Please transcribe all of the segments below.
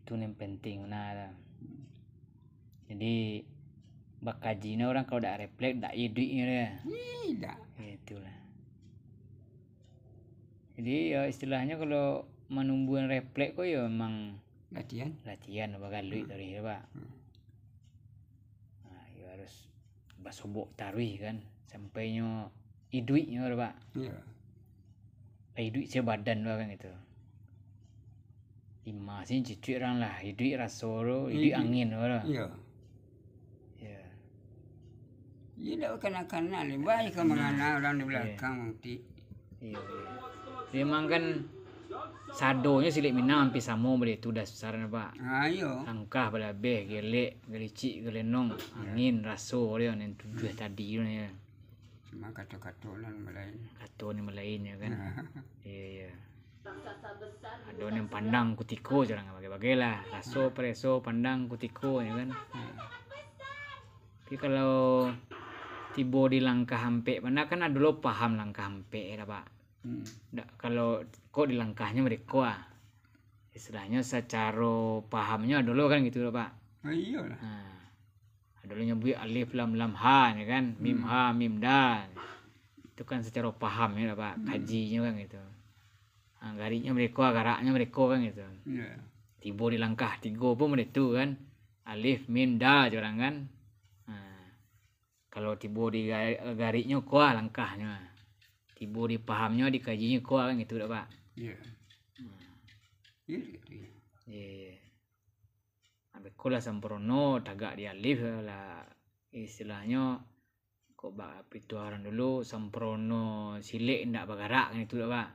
Itu yang penting nah. Jadi bakajinya orang kalau dak refleks dak duitnya dia. Tidak. Itulah. Jadi ya istilahnya kalau menumbuhin refleks kok ya memang latihan bakal duit tadi ya Pak. Nah, ya harus basobok tarwih kan sampainya iduitnya Pak. Iya. Iduit sebadan kan gitu. Lima sih cuci orang lah, iduit rasoro, iduit angin orang. Iya. Ya. Tidak kena-kena nih, baik mengana orang di belakang nanti. Iya. Memang kan sadonya silik minang hampir sama boleh itu dah saran Pak. Ayo. Langkah belabeh, gelek, gelicik, gelenong, angin, raso dia yang tujuh tadi ya. Cuma kata-kata lan melain. Kata ni melain ya kan. Iya. Ada yang pandang kutiko jarang bagai-bagai lah. Raso, preso, pandang kutiko ya kan. Tapi kalau tiba di langkah hampe, mana kan ada lo paham langkah hampe ya Pak. Kalau kok di langkahnya mereka istilahnya secara pahamnya ada lo kan gitu loh Pak. Iya lah. Nah, ada lo nyebut alif lam lam ha ya kan, mim ha mim dal. Itu kan secara paham ya Pak, kajinya kan gitu. Nah, garisnya mereka, garaknya mereka kan gitu. Iya. Tiba di langkah 3 pun itu kan. Alif mim dal orang kan. Nah, kalau tiba di garisnya kuah langkahnya. Tiba di pahamnya dikajinya kuah kan gitu Pak. Iya. Iya gitu ya. Iya. Sampai kula sempurna tagak di alif lah istilahnya kok bak pituaran dulu sempurna silik ndak bergerak kan itu Pak.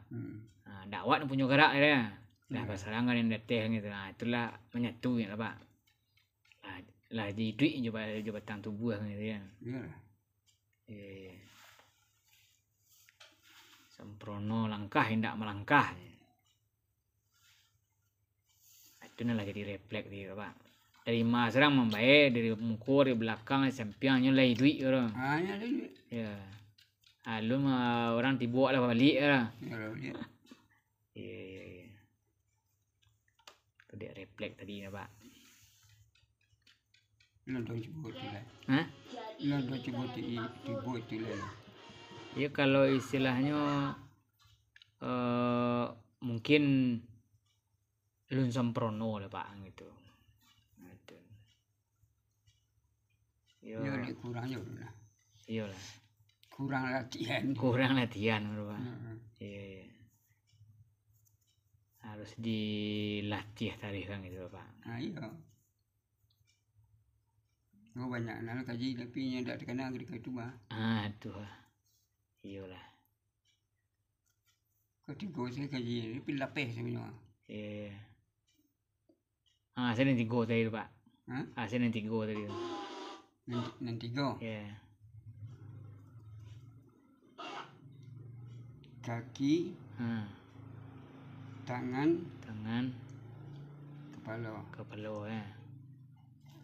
Nah, dakwat punya gerak dia. Dah pasarangan yang datang gitu. Nah, itulah menyatu ya Pak. Lah di duit jabatan tubuh kan gitu ya. Iya. Iya. Sempurna langkah hendak melangkah. Itu lah jadi refleks dia Pak. Dari mas orang membaik dari muka dari belakang sampingnya lagi duit orang. Hanya duit. Ya. Lalu mah orang tiba lah balik lah. Iya. Iya. Itu dia refleks tadi ya Pak. Nonton sebut tu lah. Hah? Nonton sebut tu lah. Ya kalau istilahnya mungkin lun sempurna lah Pak gitu. Gitu. Ya ni kurangnya lah. Iyalah. Kurang latihan. Kurang latihan Pak. Iya. Harus dilatih tadi kan gitu Pak. Iya. Oh banyak nak kaji tapi nya tak terkena ketika itu mah. Tuh. Iyalah. Ketika saya kaji ni pin lapis sebenarnya. Iya. Saya nanti go tadi Pak. Saya nanti go tadi. Nanti go. Iya. Kaki. Tangan. Kepala ya.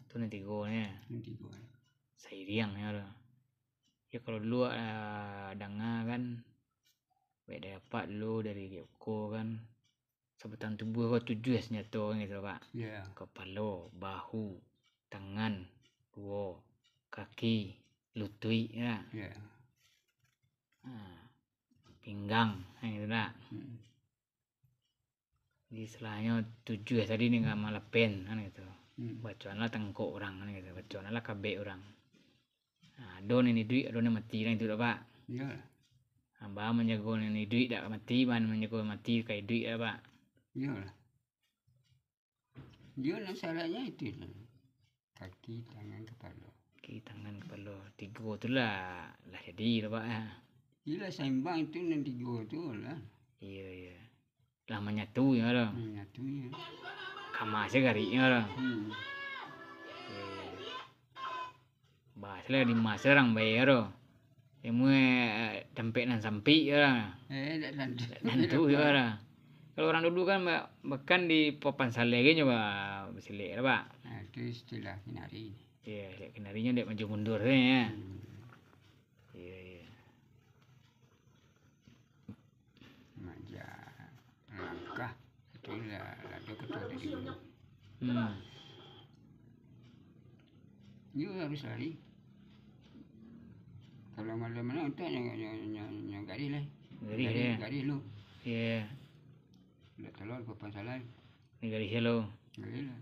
Itu nanti go ya. Nanti go. Sairiang ya. Ya kalau dulu dengar kan beda dapat dulu dari Dioko kan sebutan tubuh kau 7 senjata gitu Pak. Yeah. Kepala, bahu, tangan, dua, kaki, lutut ya. Yeah. Pinggang gitu lah. Jadi istilahnya 7 tadi ni nggak malah pen kan gitu. Bacaan lah tengkok orang kan gitu. Bacaan lah kabeh orang. Don ini duit, don mati kan itu Pak. Iya. Abah menjaga ini duit tak mati, ban menjaga mati kayak duit lah Pak. Iya. Dia masalahnya itu kaki, tangan, kepala. Kaki, tangan, kepala. 3 tu lah jadi lah Pak ya. Iya seimbang itu nanti 3 tu lah. Iya. Lah menyatu ya lah. Menyatu ya. Kamasnya gariknya lah. Bahaslah di masa orang bayar loh. Emu tempe nan sampi ya. Dan tu ya lah. Kalau orang dulu kan bahkan di papan sale gitu Pak, berselik Pak. Nah, itu istilah kenari. Iya, kenarinya dia maju mundur ya. Iya. Manja langkah itu lah ketua tadi. You harus lari. Kalau malam-malam tu yang gari lah. Gari lu. Iya. Udah telur apa salah. Ini garis lo. Gari lah.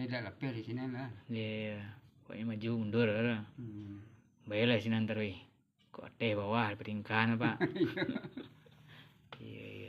Dah lapar di sini lah. Iya. Pokoknya maju mundur lah. Baiklah sini ntar weh. Kok teh bawah peringkan apa? Iya.